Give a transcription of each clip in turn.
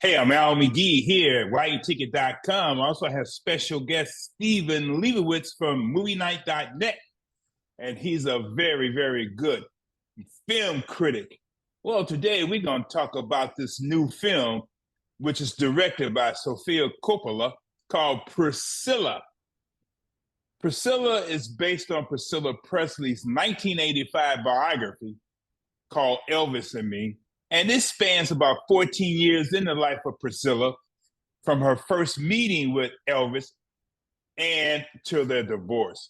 Hey, I'm Al McGhee here at WhyUTicket.com. I also have special guest Steven Lebowitz from MovieNight.net, and he's a very, very good film critic. Well, today we're going to talk about this new film, which is directed by Sofia Coppola, called Priscilla. Priscilla is based on Priscilla Presley's 1985 biography called Elvis and Me. And this spans about 14 years in the life of Priscilla, from her first meeting with Elvis and to their divorce.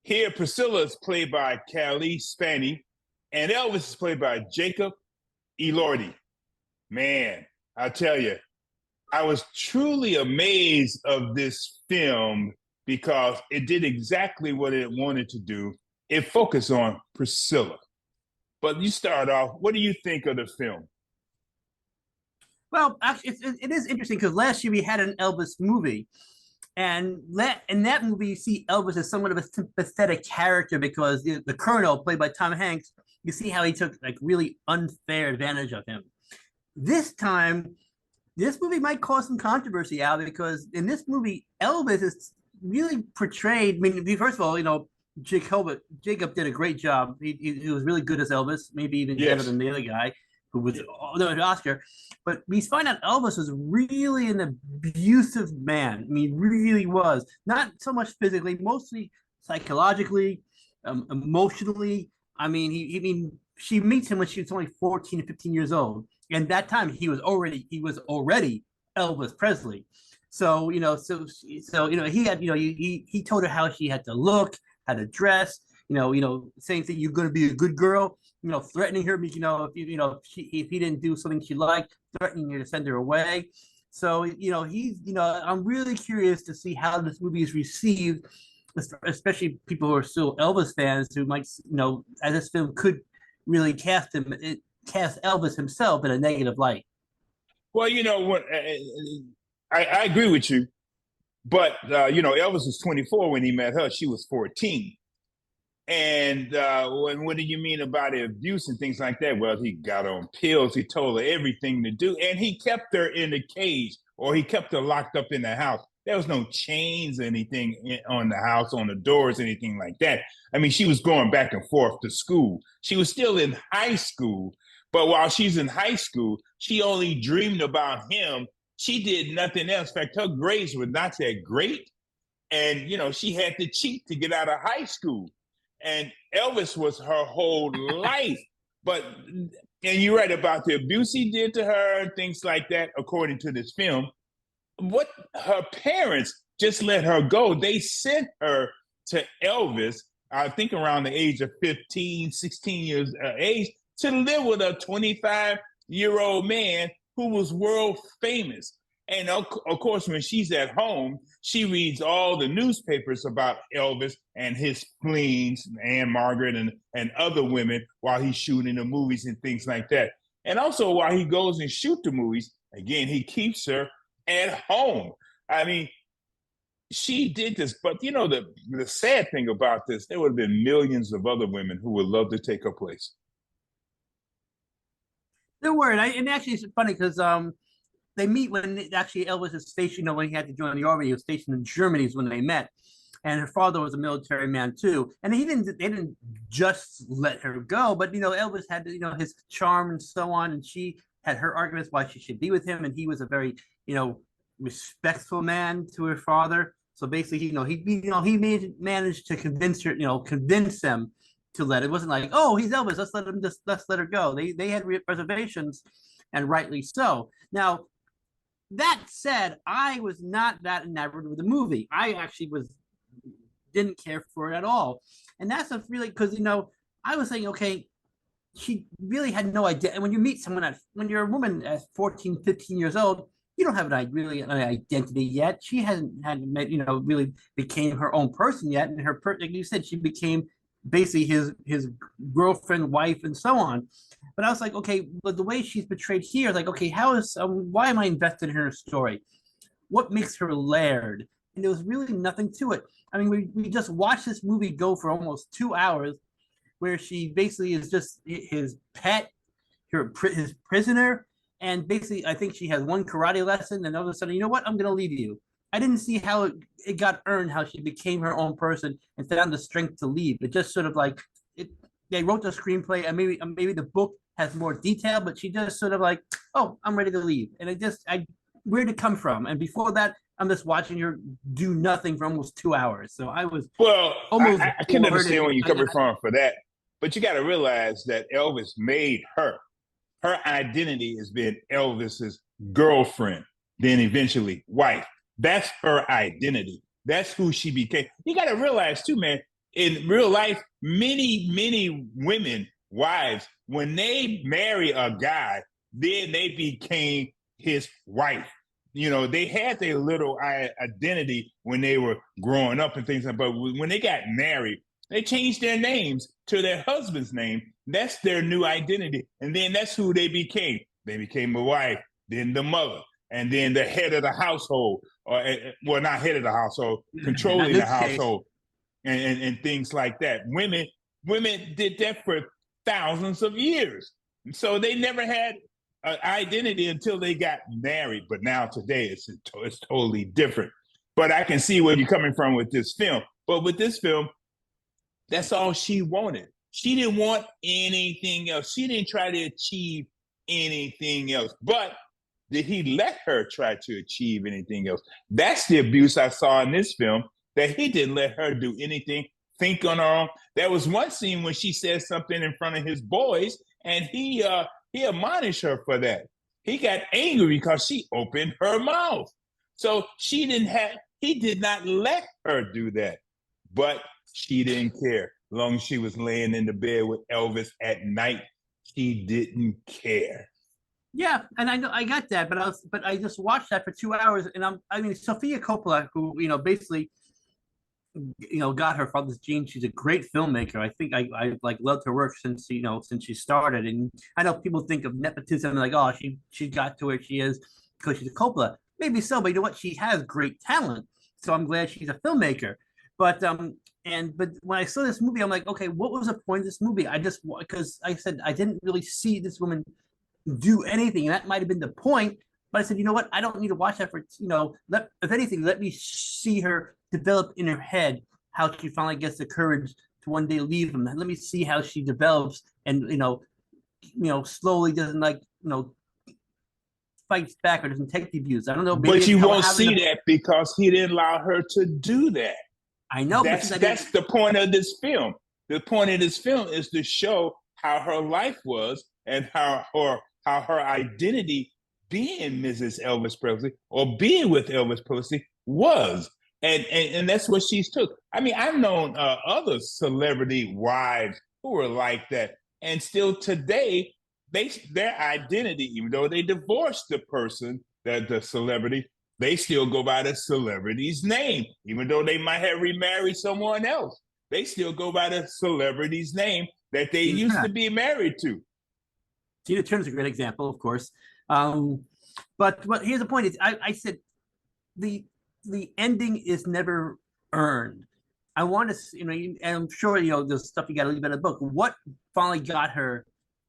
Here, Priscilla is played by Callie Spaney, and Elvis is played by Jacob Elordi. Man, I tell you, I was truly amazed of this film because it did exactly what it wanted to do. It focused on Priscilla. But you start off, what do you think of the film? Well, actually, it is interesting because last year we had an Elvis movie, and in that movie you see Elvis as somewhat of a sympathetic character because the Colonel, played by Tom Hanks, you see how he took like really unfair advantage of him. This time, this movie might cause some controversy, Al, because in this movie Elvis is really portrayed. I mean, first of all, Jacob did a great job. He was really good as Elvis, maybe even better than the other guy who was an Oscar. But we find out Elvis was really an abusive man. I mean, really was. Not so much physically, mostly psychologically, emotionally. I mean, she meets him when she was only 14 or 15 years old. And that time he was already Elvis Presley. So he had he told her how she had to look, how to dress, saying that you're going to be a good girl, threatening her, if he didn't do something she liked, threatening her to send her away. So, I'm really curious to see how this movie is received, especially people who are still Elvis fans who might, as this film could really cast Elvis himself in a negative light. Well, I agree with you, but Elvis was 24 when he met her. She was 14. And what do you mean about the abuse and things like that? Well, he got on pills. He told her everything to do, and he kept her in a cage, or he kept her locked up in the house. There was no chains or anything on the house, on the doors, anything like that. I mean, she was going back and forth to school. She was still in high school, but while she's in high school, she only dreamed about him. She did nothing else. In fact, her grades were not that great, and she had to cheat to get out of high school. And Elvis was her whole life. And you're right about the abuse he did to her and things like that, according to this film. What her parents just let her go. They sent her to Elvis, I think around the age of 15, 16 years of age, to live with a 25-year-old man who was world famous. And of course, when she's at home, she reads all the newspapers about Elvis and his fleas, Anne Margaret and other women while he's shooting the movies and things like that. And also while he goes and shoots the movies, again, he keeps her at home. I mean, she did this, but the sad thing about this, there would have been millions of other women who would love to take her place. There were, and actually it's funny because they meet when actually Elvis is stationed, when he had to join the army, he was stationed in Germany is when they met. And her father was a military man too. And they didn't just let her go, but Elvis had his charm and so on, and she had her arguments why she should be with him, and he was a very, respectful man to her father. So basically, he managed to convince them to let it. Wasn't like, oh, he's Elvis, let's let her go. They had reservations, and rightly so. Now, that said, I was not that enamored with the movie. I actually didn't care for it at all. And that's really because, I was saying, okay, she really had no idea. And when you meet someone when you're a woman at 14, 15 years old, you don't have really an identity yet. She hadn't met, really became her own person yet. And like you said, she became basically his girlfriend, wife, and so on. But I was like, okay, but the way she's portrayed here, like, okay, why am I invested in her story? What makes her layered? And there was really nothing to it. I mean, we just watched this movie go for almost 2 hours, where she basically is just his pet, his prisoner, And basically, I think she has one karate lesson, and all of a sudden, you know what? I'm gonna leave you. I didn't see how it got earned, how she became her own person and found the strength to leave. It just sort of like it. They wrote the screenplay, and maybe the book has more detail, but she just sort of like, oh, I'm ready to leave, and where did it come from? And before that, I'm just watching her do nothing for almost 2 hours. So I was Well, almost I can bored, understand and where you're coming from for that, but you got to realize that Elvis made her. Her identity is being Elvis's girlfriend, then eventually wife. That's her identity. That's who she became. You got to realize too, man. In real life, many women, wives, when they marry a guy, then they became his wife. They had their little identity when they were growing up and things like that. But when they got married, they changed their names to their husband's name. That's their new identity. And then that's who they became. They became a wife, then the mother, and then the head of the household, or well, not head of the household, controlling the household, and things like that. Women did that for thousands of years. So they never had an identity until they got married. But now today it's totally different. But I can see where you're coming from with this film. But with this film, that's all she wanted. She didn't want anything else. She didn't try to achieve anything else. But did he let her try to achieve anything else? That's the abuse I saw in this film, that he didn't let her do anything, think on her own. There was one scene when she said something in front of his boys, and he admonished her for that. He got angry because she opened her mouth. So he did not let her do that. But she didn't care. As long as she was laying in the bed with Elvis at night, she didn't care. Yeah, and I know I got that, but I just watched that for 2 hours, and I mean, Sofia Coppola, who basically got her father's gene. She's a great filmmaker. I think I like loved her work since since she started. And I know people think of nepotism like, oh, she got to where she is because she's a Coppola. Maybe so, but you know what? She has great talent. So I'm glad she's a filmmaker. But but when I saw this movie, I'm like, okay, what was the point of this movie? I just because I said I didn't really see this woman do anything, and that might have been the point. But I said, you know what? I don't need to watch that for if anything, let me see her develop in her head how she finally gets the courage to one day leave him. Let me see how she develops and slowly doesn't fights back or doesn't take the abuse. I don't know. But you won't see that because he didn't allow her to do that. I know. That's the point of this film. The point of this film is to show how her life was and how her identity being Mrs. Elvis Presley or being with Elvis Presley was. And that's what she's took. I mean, I've known other celebrity wives who were like that. And still today, their identity, even though they divorced the person, the celebrity, they still go by the celebrity's name. Even though they might have remarried someone else, they still go by the celebrity's name that they used to be married to. Tina Turner's a great example, of course. But here's the point: is I said the ending is never earned. I want to, and I'm sure there's stuff you got to leave out of the book. What finally got her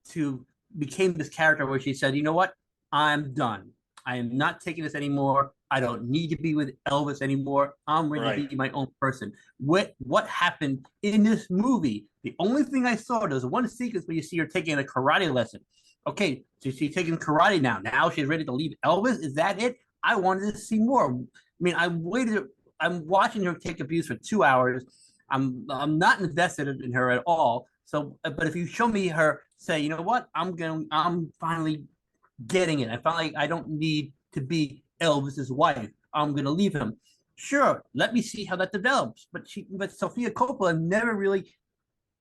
to became this character where she said, you know what, I'm done. I am not taking this anymore. I don't need to be with Elvis anymore. I'm ready to be my own person. What happened in this movie? The only thing I saw, there's one sequence where you see her taking a karate lesson. Okay, so she's taking karate now. Now she's ready to leave Elvis. Is that it? I wanted to see more. I mean, I'm watching her take abuse for 2 hours. I'm not invested in her at all. So, but if you show me her say, you know what, I'm finally getting it. I don't need to be Elvis's wife. I'm gonna leave him. Sure, let me see how that develops. But Sofia Coppola never really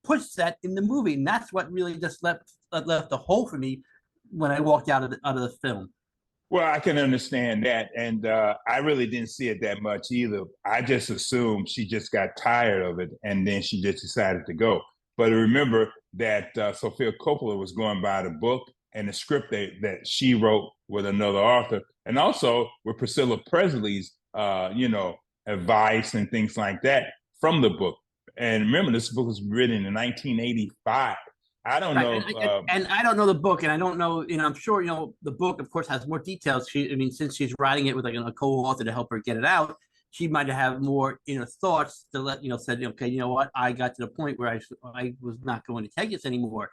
pushed that in the movie, and that's what really just left a hole for me when I walked out of the film. Well, I can understand that, and I really didn't see it that much either. I just assumed she just got tired of it, and then she just decided to go. But remember that Sofia Coppola was going by the book and the script that she wrote with another author, and also with Priscilla Presley's, advice and things like that from the book. And remember, this book was written in 1985. I don't Right, know and, if and I don't know the book, and I don't know, I'm sure, the book, of course, has more details. I mean, since she's writing it with like a co-author to help her get it out, she might have more, thoughts to let, said, okay, you know what, I got to the point where I was not going to take this anymore.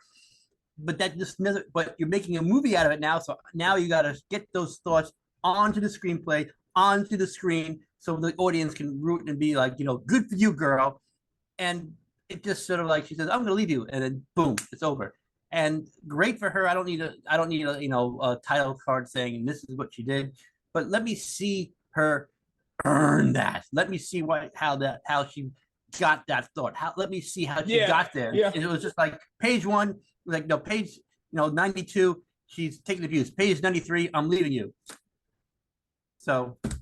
But that just never, but you're making a movie out of it now, so now you got to get those thoughts onto the screenplay, onto the screen, so the audience can root and be like, good for you, girl. And it just sort of like she says, "I'm going to leave you," and then boom, it's over. And great for her. I don't need a a title card saying this is what she did, but let me see her earn that. Let me see how she got that thought. Let me see how she yeah, got there. yeah. And it was just like page one, like no page, 92. She's taking abuse. Page 93. I'm leaving you. So that's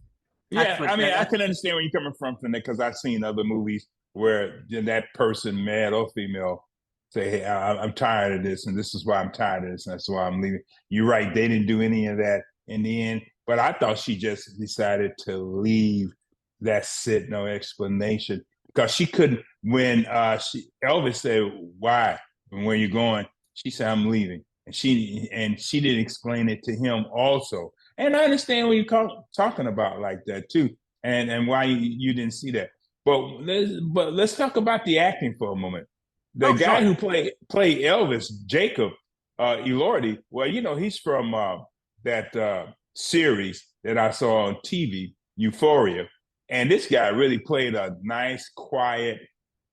Yeah, what I mean, I that, can understand where you're coming from that because I've seen other movies where that person, male or female, say, "Hey, I'm tired of this, and this is why I'm tired of this, and that's why I'm leaving." You're right; they didn't do any of that in the end. But I thought she just decided to leave. That's it, no explanation, because she couldn't. When Elvis said, "Why? And where you going?" She said, "I'm leaving," and she didn't explain it to him also. And I understand what you're talking about like that too, and why you didn't see that. But let's talk about the acting for a moment. The oh, guy sure. who played Elvis, Jacob Elordi. Well, he's from that series that I saw on TV, Euphoria, and this guy really played a nice, quiet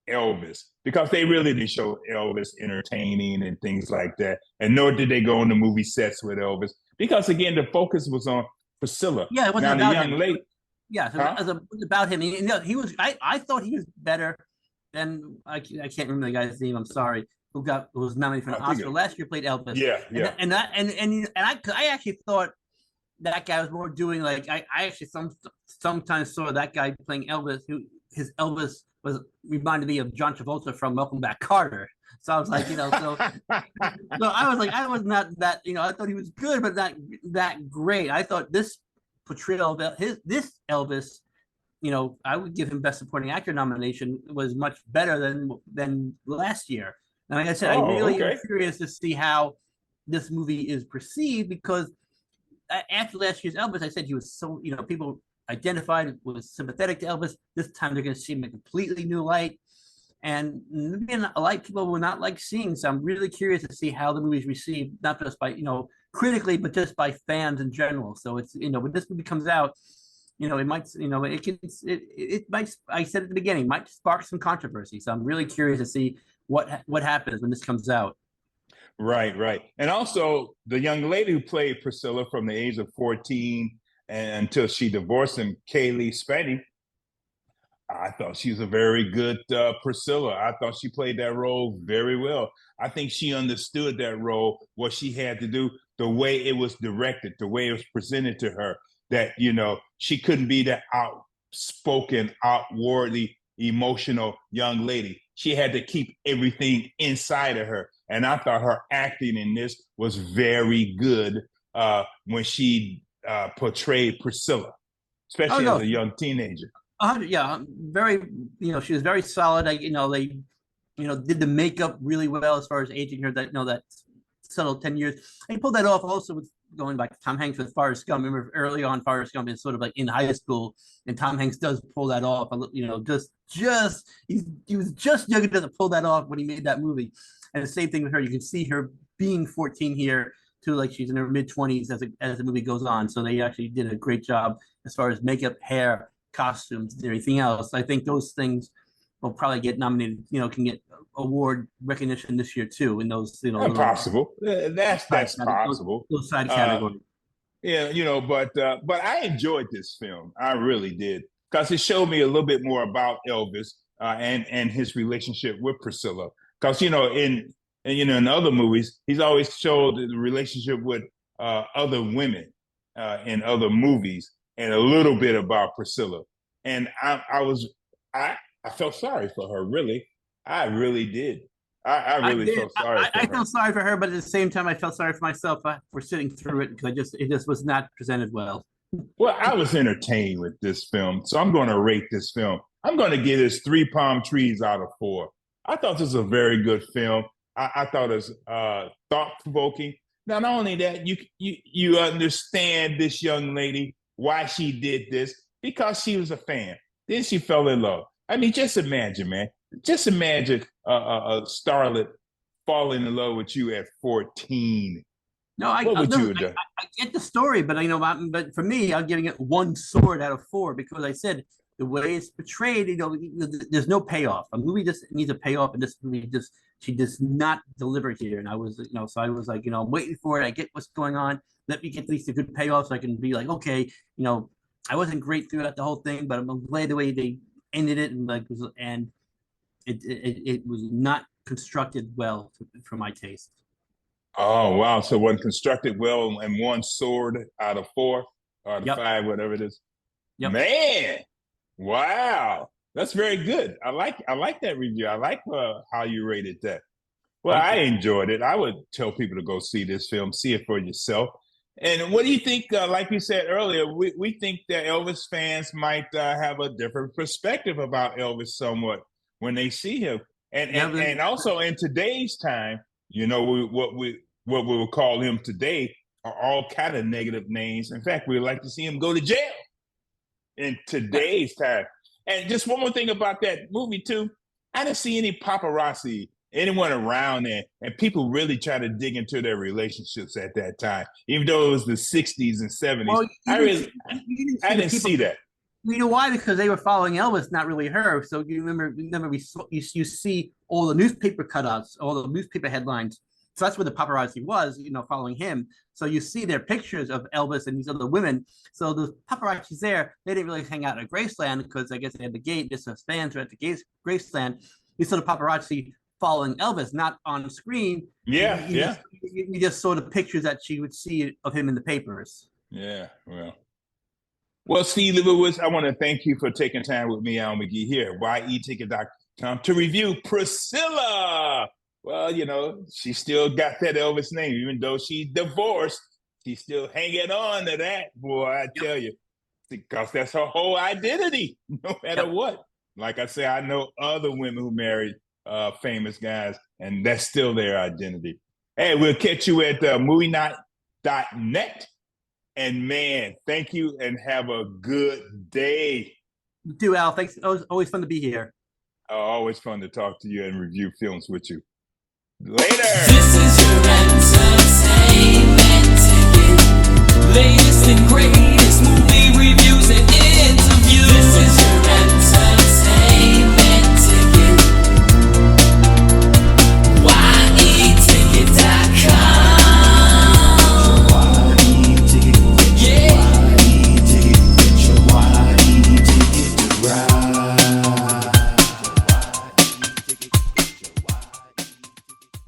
Elvis because they really didn't show Elvis entertaining and things like that. And nor did they go on the movie sets with Elvis because, again, the focus was on Priscilla. Yeah, it wasn't Now, the about young him. lady, Yeah, so huh? it was about him. He was. I thought he was better than I can't remember the guy's name. I'm sorry. Who was nominated for an I think, Oscar last year? Played Elvis, yeah, and yeah. and that and I actually thought that guy was more doing like I actually sometimes saw that guy playing Elvis. Who his Elvis was reminded me of John Travolta from Welcome Back, Carter. So I was like, so I was like, I was not that, I thought he was good, but not that great. I thought this portrayal of this Elvis, I would give him Best Supporting Actor nomination, was much better than last year. And like I said, I Oh, really am okay. curious to see how this movie is perceived because after last year's Elvis, I said he was so, people identified was sympathetic to Elvis. This time they're going to see him in a completely new light. And a lot of people will not like seeing. So I'm really curious to see how the movie's received, not just by, critically, but just by fans in general. So it's, when this movie comes out, it might, it might, I said at the beginning, might spark some controversy. So I'm really curious to see what happens when this comes out. Right, right. And also, the young lady who played Priscilla from the age of 14 and until she divorced him, Kaylee Spaney, I thought she was a very good Priscilla. I thought she played that role very well. I think she understood that role, what she had to do, the way it was directed, the way it was presented to her, that, she couldn't be that outspoken, outwardly emotional young lady. She had to keep everything inside of her. And I thought her acting in this was very good when she portrayed Priscilla, Oh especially as no, a young teenager. yeah, very. She was very solid. They, did the makeup really well as far as aging her. That subtle 10 years. He pulled that off also with going back to Tom Hanks with Forrest Gump. Remember early on, Forrest Gump is sort of like in high school, and Tom Hanks does pull that off. Just he was just young enough to pull that off when he made that movie. And the same thing with her. You can see her being 14 here too, like she's in her mid-20s as the movie goes on. So they actually did a great job as far as makeup, hair, costumes, and everything else. I think those things will probably get nominated, can get award recognition this year too in those, little Possible. That's possible. those side Uh, categories. yeah, but I enjoyed this film. I really did because it showed me a little bit more about Elvis and his relationship with Priscilla. Because in other movies, he's always showed the relationship with other women in other movies, and a little bit about Priscilla. And I felt sorry for her. Really, I really did. I I really did. felt sorry I for her. felt sorry for her, but at the same time, I felt sorry for myself for sitting through it because it just was not presented well. Well, I was entertained with this film, so I'm going to rate this film. I'm going to give this three palm trees out of four. I thought this was a very good film. I thought it was thought provoking. Not only that, you understand this young lady why she did this because she was a fan. Then she fell in love. I mean, just imagine, man. Just imagine a starlet falling in love with you at 14. No, What would you have done? I get the story, but but for me, I'm giving it 1 sword out of 4 because I said the way it's portrayed, there's no payoff. A movie just needs a payoff, and this movie she does not deliver here. And I was, so I was like, I'm waiting for it. I get what's going on. Let me get at least a good payoff so I can be like, okay, I wasn't great throughout the whole thing, but I'm glad the way they ended it, and it was not constructed well for my taste. Oh wow! So one constructed well and 1 sword out of 4 or Yep. 5, whatever it is. Yep. Man, wow, that's very good. I like that review. I like how you rated that. Well, I enjoyed it. I would tell people to go see this film, see it for yourself. And what do you think? Like you said earlier, we think that Elvis fans might have a different perspective about Elvis somewhat when they see him, and also in today's time, what we will call him today are all kind of negative names. In fact, we'd like to see him go to jail in today's time. And just one more thing about that movie too, I didn't see any paparazzi, anyone around there, and people really try to dig into their relationships at that time, even though it was the 60s and 70s. Well, I didn't see that. You know why? Because they were following Elvis, not really her. So you remember you see all the newspaper cutouts, all the newspaper headlines. So that's where the paparazzi was, following him. So you see their pictures of Elvis and these other women. So the paparazzi's there, they didn't really hang out at Graceland because I guess they had the gate. Just the fans were at the Graceland. You saw the paparazzi following Elvis, not on the screen. Yeah, You just saw the pictures that she would see of him in the papers. Yeah, well, Steve Lebowitz, I want to thank you for taking time with me, Al McGhee, here at YETicket.com to review Priscilla. Well, she still got that Elvis name, even though she's divorced. She's still hanging on to that, boy, I tell you, because that's her whole identity, no matter what. Like I say, I know other women who married famous guys, and that's still their identity. Hey, we'll catch you at movienight.net. And man, thank you and have a good day. You too, Al. Thanks. Always fun to be here. Always fun to talk to you and review films with you. Later. This is your entertainment ticket. Latest and greatest.